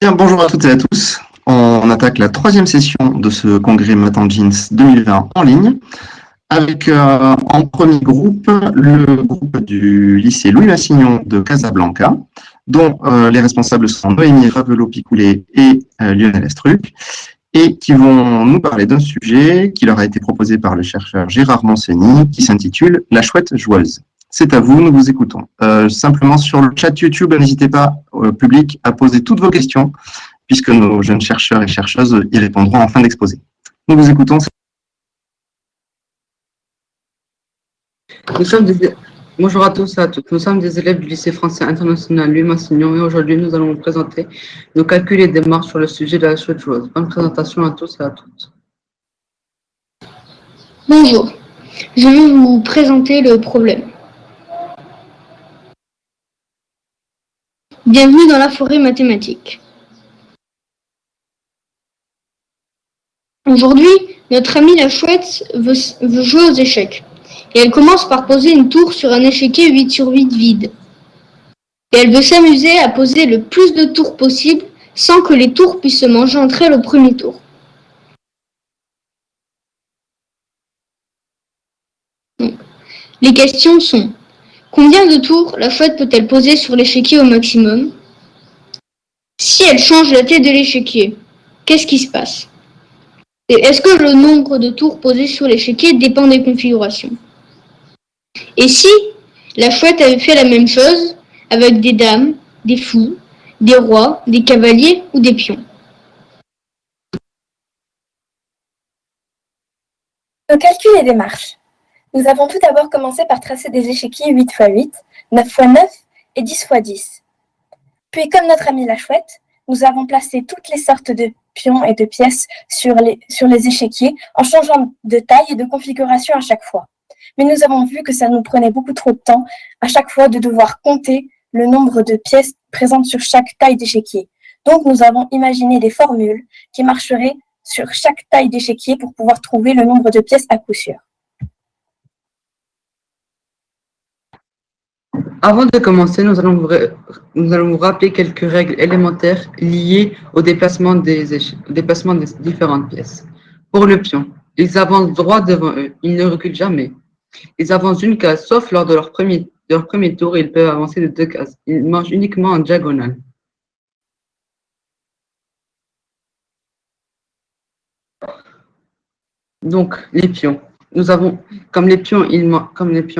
Bien, bonjour à toutes et à tous. On attaque la troisième session de ce congrès Math & Jeans 2020 en ligne, avec en premier groupe le groupe du lycée Louis Massignon de Casablanca, dont les responsables sont Noémie Ravelot-Picoulet et Lionel Estruc, et qui vont nous parler d'un sujet qui leur a été proposé par le chercheur Gérard Monseny, qui s'intitule « La chouette joueuse ». C'est à vous, nous vous écoutons. Simplement sur le chat YouTube, n'hésitez pas, public, à poser toutes vos questions, puisque nos jeunes chercheurs et chercheuses y répondront en fin d'exposé. Nous vous écoutons. Bonjour à tous et à toutes. Nous sommes des élèves du lycée français international Louis Massignon et aujourd'hui nous allons vous présenter nos calculs et démarches sur le sujet de la chouette joueuse. Bonne présentation à tous et à toutes. Bonjour, je vais vous présenter le problème. Bienvenue dans la forêt mathématique. Aujourd'hui, notre amie la chouette veut jouer aux échecs. Et elle commence par poser une tour sur un échiquier 8 sur 8 vide. Et elle veut s'amuser à poser le plus de tours possible sans que les tours puissent se manger entre elles au premier tour. Donc, les questions sont: combien de tours la chouette peut-elle poser sur l'échiquier au maximum? Si elle change la tête de l'échiquier, qu'est-ce qui se passe? Et est-ce que le nombre de tours posés sur l'échiquier dépend des configurations? Et si la chouette avait fait la même chose avec des dames, des fous, des rois, des cavaliers ou des pions? Nos calculs et démarches. Nous avons tout d'abord commencé par tracer des échiquiers 8 x 8, 9 x 9 et 10 x 10. Puis, comme notre amie la chouette, nous avons placé toutes les sortes de pions et de pièces sur les échiquiers en changeant de taille et de configuration à chaque fois. Mais nous avons vu que ça nous prenait beaucoup trop de temps à chaque fois de devoir compter le nombre de pièces présentes sur chaque taille d'échiquier. Donc, nous avons imaginé des formules qui marcheraient sur chaque taille d'échiquier pour pouvoir trouver le nombre de pièces à coup sûr. Avant de commencer, nous allons vous rappeler quelques règles élémentaires liées au déplacement des différentes pièces. Pour le pion, ils avancent droit devant eux, ils ne reculent jamais. Ils avancent une case, sauf lors de leur premier tour, ils peuvent avancer de 2 cases. Ils mangent uniquement en diagonale. Donc, les pions. Comme les pions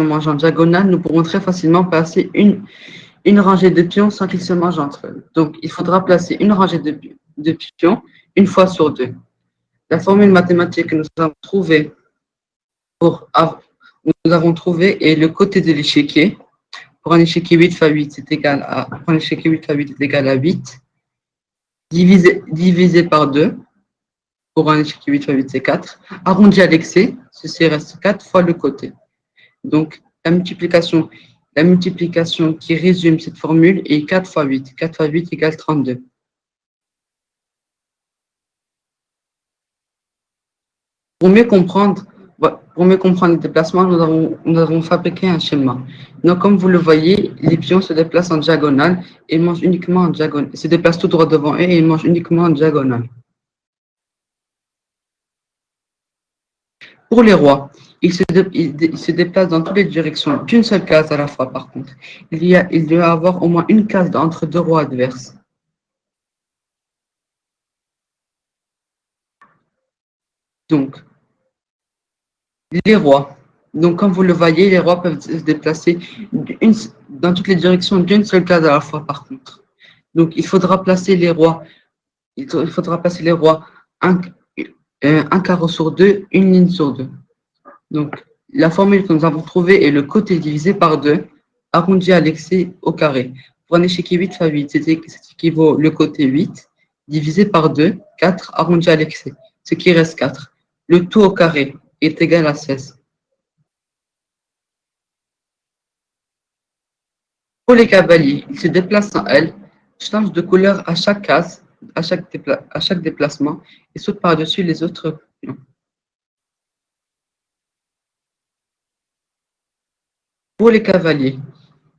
mangent en diagonale, nous pourrons très facilement passer une rangée de pions sans qu'ils se mangent entre eux. Donc, il faudra placer une rangée de pions une fois sur deux. La formule mathématique que nous avons trouvée est le côté de l'échiquier. Pour un échiquier 8 x 8 est égal à 8 divisé par 2. Pour un échiquier 8 x 8, c'est 4. Arrondi à l'excès, ceci reste 4 fois le côté. Donc, la multiplication qui résume cette formule est 4 x 8. 4 x 8 égale 32. Pour mieux comprendre le déplacement, nous avons fabriqué un schéma. Donc, comme vous le voyez, les pions se déplacent en diagonale et mangent uniquement en diagonale. Ils se déplacent tout droit devant eux et ils mangent uniquement en diagonale. Pour les rois, ils se déplacent dans toutes les directions d'une seule case à la fois, par contre. Il doit y avoir au moins une case entre deux rois adverses. Donc, les rois. Donc, comme vous le voyez, les rois peuvent se déplacer dans toutes les directions d'une seule case à la fois, par contre. Donc, il faudra placer les rois un carreau sur deux, une ligne sur deux. Donc, la formule que nous avons trouvée est le côté divisé par 2, arrondi à l'excès au carré. Pour un échiquier 8 x 8, c'est équivaut le côté 8, divisé par 2, 4, arrondi à l'excès, ce qui reste 4. Le tout au carré est égal à 16. Pour les cavaliers, ils se déplacent en L, changent de couleur à chaque case, à chaque déplacement, et sautent par-dessus les autres pions. Pour les cavaliers,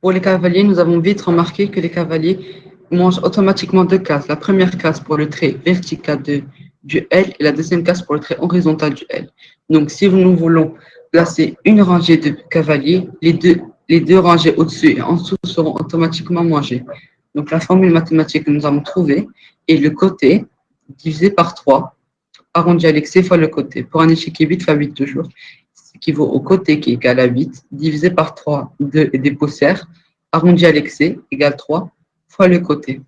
nous avons vite remarqué que les cavaliers mange automatiquement deux cases. La première case pour le trait vertical du L et la deuxième case pour le trait horizontal du L. Donc, si nous voulons placer une rangée de cavaliers, les deux rangées au-dessus et en dessous seront automatiquement mangées. Donc, la formule mathématique que nous avons trouvée est le côté divisé par 3, arrondi à l'excès fois le côté. Pour un échiquier 8 fois 8 toujours, ce qui vaut au côté qui est égal à 8, divisé par 3, 2 et des poussières, arrondi à l'excès égale 3 fois le côté.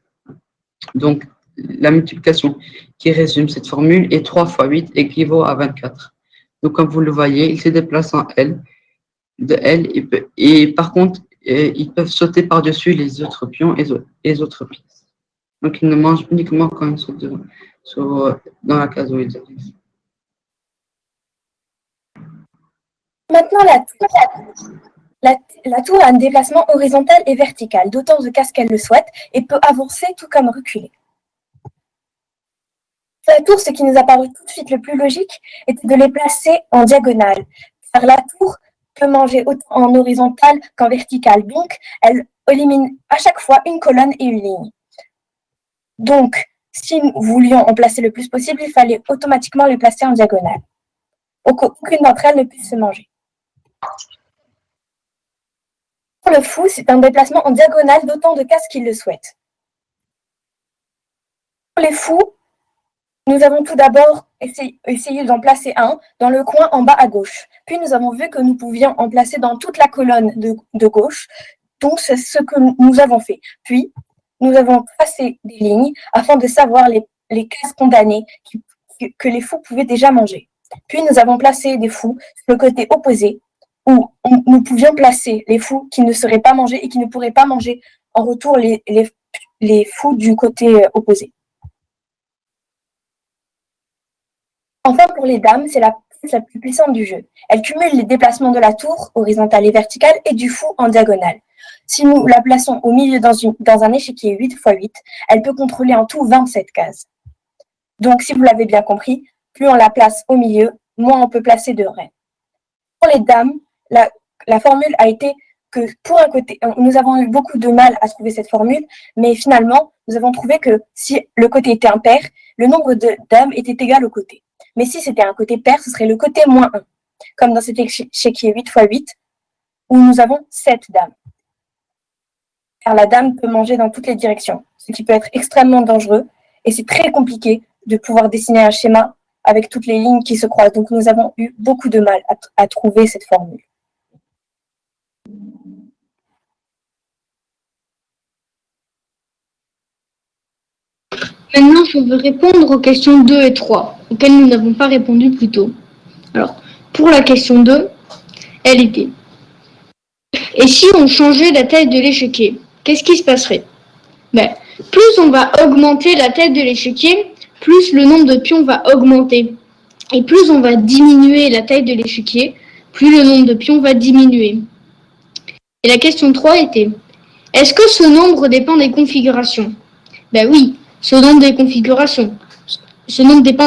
Donc, la multiplication qui résume cette formule est 3 fois 8 équivaut à 24. Donc, comme vous le voyez, il se déplace en L, de L, et par contre, ils peuvent sauter par-dessus les autres pions et les autres pièces. Donc, ils ne mangent uniquement quand ils sont dans la case où ils arrivent. Maintenant, la tour. La tour a un déplacement horizontal et vertical, d'autant de cases qu'elle le souhaite, et peut avancer tout comme reculer. La tour, ce qui nous a paru tout de suite le plus logique, était de les placer en diagonale, car la tour peut manger autant en horizontal qu'en vertical, donc elle élimine à chaque fois une colonne et une ligne. Donc, si nous voulions en placer le plus possible, il fallait automatiquement les placer en diagonale, pour qu'aucune d'entre elles ne puisse se manger. Pour le fou, c'est un déplacement en diagonale d'autant de cases qu'il le souhaite. Pour les fous, nous avons tout d'abord essayé d'en placer un dans le coin en bas à gauche. Puis nous avons vu que nous pouvions en placer dans toute la colonne de gauche. Donc c'est ce que nous avons fait. Puis nous avons tracé des lignes afin de savoir les cases condamnées que les fous pouvaient déjà manger. Puis nous avons placé des fous sur le côté opposé où nous pouvions placer les fous qui ne seraient pas mangés et qui ne pourraient pas manger en retour les fous du côté opposé. Enfin, pour les dames, c'est la pièce la plus puissante du jeu. Elle cumule les déplacements de la tour, horizontale et verticale, et du fou en diagonale. Si nous la plaçons au milieu dans un échiquier 8 x 8, elle peut contrôler en tout 27 cases. Donc, si vous l'avez bien compris, plus on la place au milieu, moins on peut placer de reines. Pour les dames, la formule a été que pour un côté, nous avons eu beaucoup de mal à trouver cette formule, mais finalement, nous avons trouvé que si le côté était impair, le nombre de dames était égal au côté. Mais si c'était un côté pair, ce serait le côté moins 1, comme dans cet échiquier 8 x 8, où nous avons 7 dames. Car la dame peut manger dans toutes les directions, ce qui peut être extrêmement dangereux, et c'est très compliqué de pouvoir dessiner un schéma avec toutes les lignes qui se croisent. Donc nous avons eu beaucoup de mal à trouver cette formule. Maintenant, je veux répondre aux questions 2 et 3, auxquelles nous n'avons pas répondu plus tôt. Alors, pour la question 2, elle était: et si on changeait la taille de l'échiquier, qu'est-ce qui se passerait? Plus on va augmenter la taille de l'échiquier, plus le nombre de pions va augmenter. Et plus on va diminuer la taille de l'échiquier, plus le nombre de pions va diminuer. Et la question 3 était: est-ce que ce nombre dépend des configurations? Oui, ce nombre dépend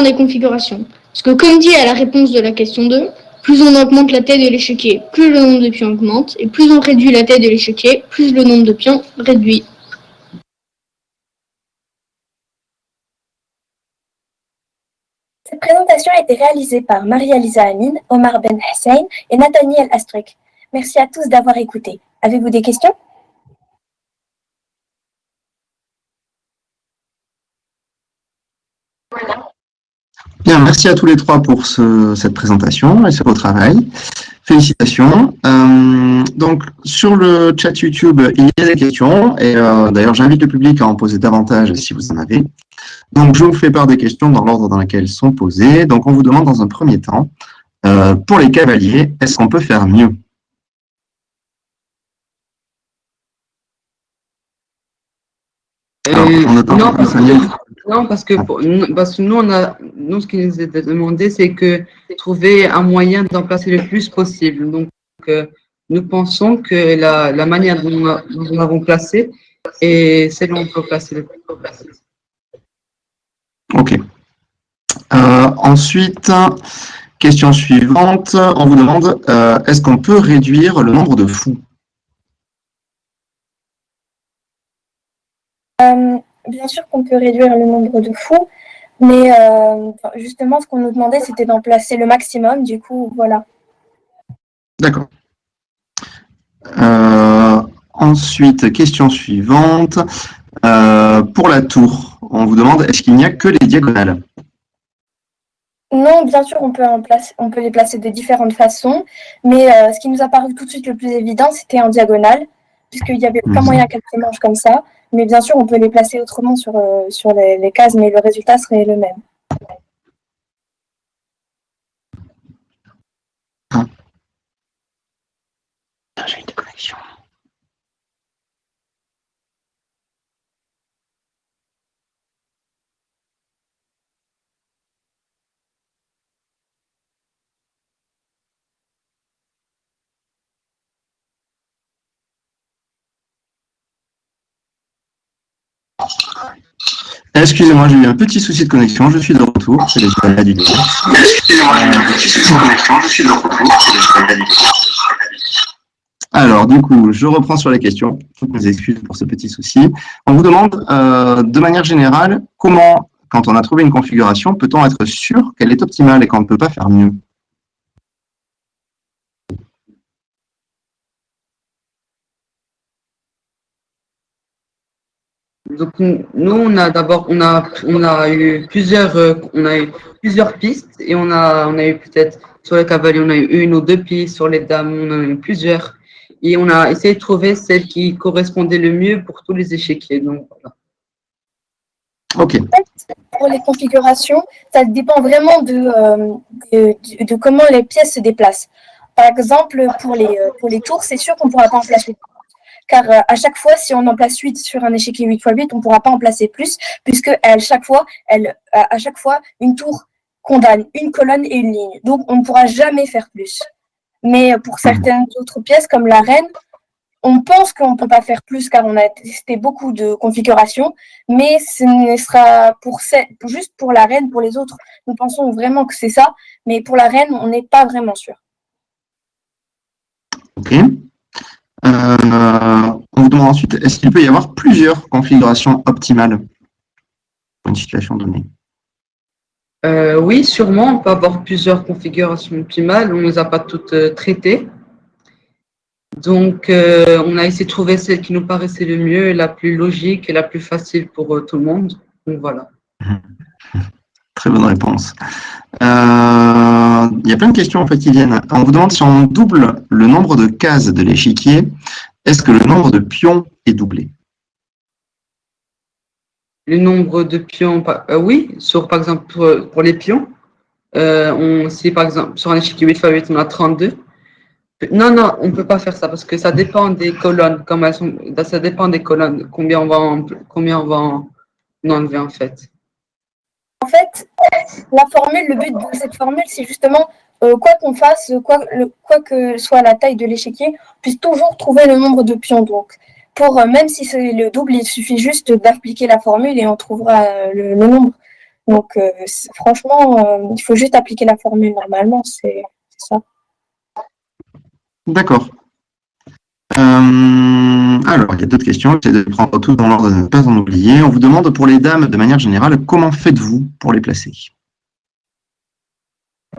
des configurations. Parce que comme dit à la réponse de la question 2, plus on augmente la taille de l'échiquier, plus le nombre de pions augmente, et plus on réduit la taille de l'échiquier, plus le nombre de pions réduit. Cette présentation a été réalisée par Maria-Lisa Amin, Omar Ben Hussein et Nathaniel Astrek. Merci à tous d'avoir écouté. Avez-vous des questions? Bien, merci à tous les trois pour cette présentation et ce beau travail. Félicitations. Donc, sur le chat YouTube, il y a des questions et d'ailleurs, j'invite le public à en poser davantage si vous en avez. Donc, je vous fais part des questions dans l'ordre dans lequel elles sont posées. Donc, on vous demande dans un premier temps, pour les cavaliers, est-ce qu'on peut faire mieux? Non, parce que nous, ce qui nous est demandé, c'est que trouver un moyen d'en placer le plus possible. Donc, nous pensons que la manière dont nous l'avons placé est celle où on peut placer le plus possible. Ok. Ensuite, question suivante, on vous demande, est-ce qu'on peut réduire le nombre de fous? Bien sûr qu'on peut réduire le nombre de fous, mais justement, ce qu'on nous demandait, c'était d'en placer le maximum. Du coup, voilà. D'accord. Ensuite, question suivante. Pour la tour, on vous demande, est-ce qu'il n'y a que les diagonales? Non, bien sûr, on peut les placer de différentes façons, mais ce qui nous a paru tout de suite le plus évident, c'était en diagonale, puisqu'il n'y avait aucun moyen qu'elles se mangent comme ça. Mais bien sûr, on peut les placer autrement sur les cases, mais le résultat serait le même. J'ai une déconnexion. Excusez-moi, j'ai eu un petit souci de connexion, je suis de retour, c'est les aléas du direct. Excusez-moi, j'ai eu un petit souci de connexion, je suis de retour, c'est les aléas du direct. Alors, du coup, je reprends sur la question. Toutes mes excuses pour ce petit souci. On vous demande, de manière générale, comment, quand on a trouvé une configuration, peut-on être sûr qu'elle est optimale et qu'on ne peut pas faire mieux? Donc nous, on a eu plusieurs pistes et on a eu peut-être sur les cavaliers, on a eu une ou deux pistes, sur les dames, on en a eu plusieurs. Et on a essayé de trouver celle qui correspondait le mieux pour tous les échiquiers. Donc voilà. En Ok. fait, pour les configurations, ça dépend vraiment de comment les pièces se déplacent. Par exemple, pour les tours, c'est sûr qu'on ne pourra pas en placer. Car à chaque fois, si on en place 8 sur un échiquier 8x8, on ne pourra pas en placer plus, puisque à chaque fois, une tour condamne une colonne et une ligne. Donc, on ne pourra jamais faire plus. Mais pour certaines autres pièces, comme la reine, on pense qu'on ne peut pas faire plus car on a testé beaucoup de configurations, mais ce ne sera juste pour la reine, pour les autres, nous pensons vraiment que c'est ça, mais pour la reine, on n'est pas vraiment sûr. Ok. On vous demande ensuite, est-ce qu'il peut y avoir plusieurs configurations optimales pour une situation donnée? Oui, sûrement, on peut avoir plusieurs configurations optimales. On ne les a pas toutes traitées. Donc, on a essayé de trouver celle qui nous paraissait le mieux, la plus logique et la plus facile pour tout le monde. Donc, voilà. Très bonne réponse. Il y a plein de questions en fait qui viennent. On vous demande si on double le nombre de cases de l'échiquier, est-ce que le nombre de pions est doublé? Le nombre de pions, oui, par exemple, pour les pions, si par exemple, sur un échiquier 8x8, on a 32. Non, on ne peut pas faire ça parce que ça dépend des colonnes, ça dépend des colonnes, combien on va en enlever en fait. En fait, le but de cette formule, c'est justement, quoi qu'on fasse, quoi que soit la taille de l'échiquier, on puisse toujours trouver le nombre de pions. Donc, même si c'est le double, il suffit juste d'appliquer la formule et on trouvera le nombre. Donc, franchement, il faut juste appliquer la formule normalement, c'est ça. D'accord. Alors, il y a d'autres questions. J'essaie de prendre tout dans l'ordre de ne pas en oublier. On vous demande pour les dames, de manière générale, comment faites-vous pour les placer?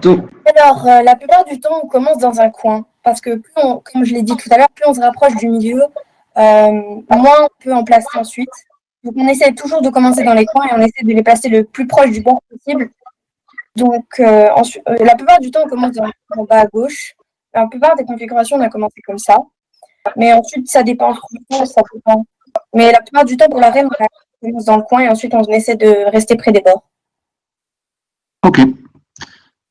Alors, la plupart du temps, on commence dans un coin. Parce que, comme je l'ai dit tout à l'heure, plus on se rapproche du milieu, moins on peut en placer ensuite. Donc, on essaie toujours de commencer dans les coins et on essaie de les placer le plus proche du bord possible. Donc, la plupart du temps, on commence en bas à gauche. La plupart des configurations, on a commencé comme ça. Mais ensuite, ça dépend. Ça dépend. Mais la plupart du temps, pour la reine, on commence dans le coin et ensuite, on essaie de rester près des bords. Ok.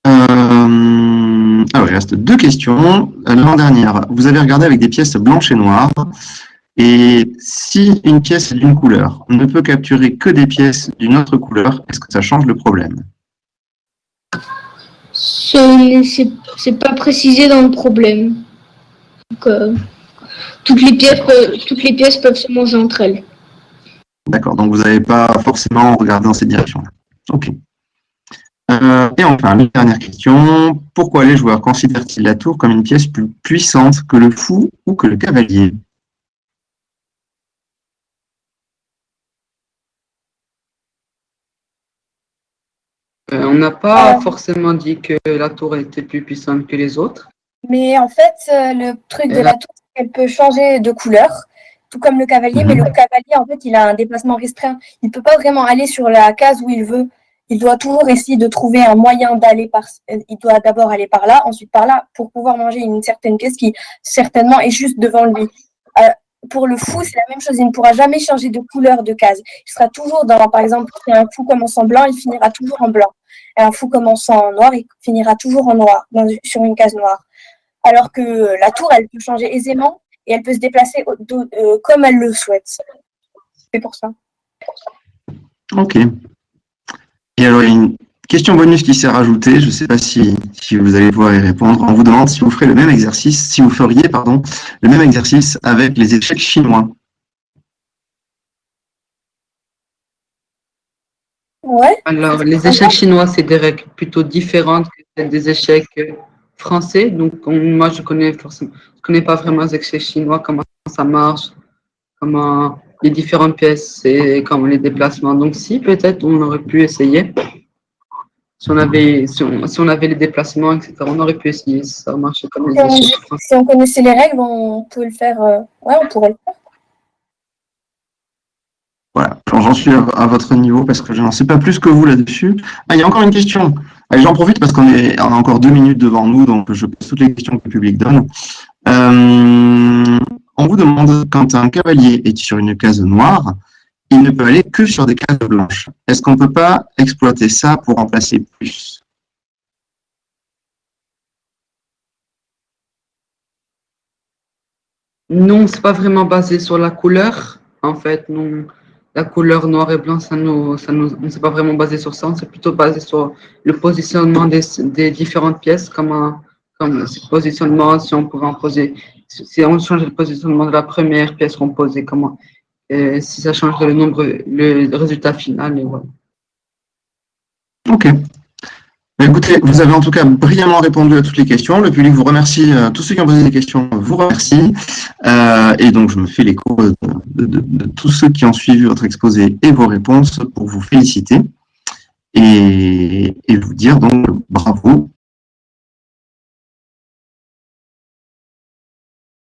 Alors, il reste deux questions. L'avant-dernière, vous avez regardé avec des pièces blanches et noires. Et si une pièce d'une couleur ne peut capturer que des pièces d'une autre couleur, est-ce que ça change le problème? C'est pas précisé dans le problème. Donc, toutes les pièces peuvent se manger entre elles. D'accord, donc vous n'avez pas forcément regardé dans cette direction-là. Ok. Et enfin, la dernière question, pourquoi les joueurs considèrent-ils la tour comme une pièce plus puissante que le fou ou que le cavalier? On n'a pas forcément dit que la tour était plus puissante que les autres. Mais en fait, le truc de la tour, c'est qu'elle peut changer de couleur, tout comme le cavalier, mais le cavalier, en fait, il a un déplacement restreint. Il ne peut pas vraiment aller sur la case où il veut. Il doit toujours essayer de trouver un moyen d'aller il doit d'abord aller par là, ensuite par là, pour pouvoir manger une certaine pièce qui, certainement, est juste devant lui. Pour le fou, c'est la même chose. Il ne pourra jamais changer de couleur de case. Il sera toujours dans, par exemple, si un fou commence en blanc, il finira toujours en blanc. Et un fou commençant en noir, il finira toujours en noir, sur une case noire. Alors que la tour, elle peut changer aisément et elle peut se déplacer comme elle le souhaite. C'est pour ça. Ok. Et alors, il y a une question bonus qui s'est rajoutée. Je ne sais pas si vous allez pouvoir y répondre. On vous demande si vous ferez le même exercice, si vous feriez, le même exercice avec les échecs chinois. Ouais. Alors, les échecs chinois, c'est des règles plutôt différentes que celles des échecs français. Donc, moi, je connais pas vraiment les échecs chinois, comment ça marche, comment les différentes pièces et comment les déplacements. Donc, si, peut-être, on aurait pu essayer. Si on avait les déplacements, etc., on aurait pu essayer. Ça marchait comme les échecs français. Si on connaissait les règles, on peut le faire. Ouais, on pourrait le faire. Voilà, j'en suis à votre niveau parce que je n'en sais pas plus que vous là-dessus. Ah, il y a encore une question. Allez, j'en profite parce qu'on a encore 2 minutes devant nous, donc je pose toutes les questions que le public donne. On vous demande, quand un cavalier est sur une case noire, il ne peut aller que sur des cases blanches. Est-ce qu'on ne peut pas exploiter ça pour en placer plus? Non, c'est pas vraiment basé sur la couleur. En fait, non. La couleur noir et blanc, on ne s'est pas vraiment basé sur ça. On s'est plutôt basé sur le positionnement des différentes pièces, comme ce positionnement, si on pouvait en poser, si on changeait le positionnement de la première pièce qu'on posait, si ça changerait le résultat final, et voilà. Ok. Écoutez, vous avez en tout cas brillamment répondu à toutes les questions. Le public vous remercie. Tous ceux qui ont posé des questions vous remercient. Et donc, je me fais l'écho de tous ceux qui ont suivi votre exposé et vos réponses pour vous féliciter et vous dire donc bravo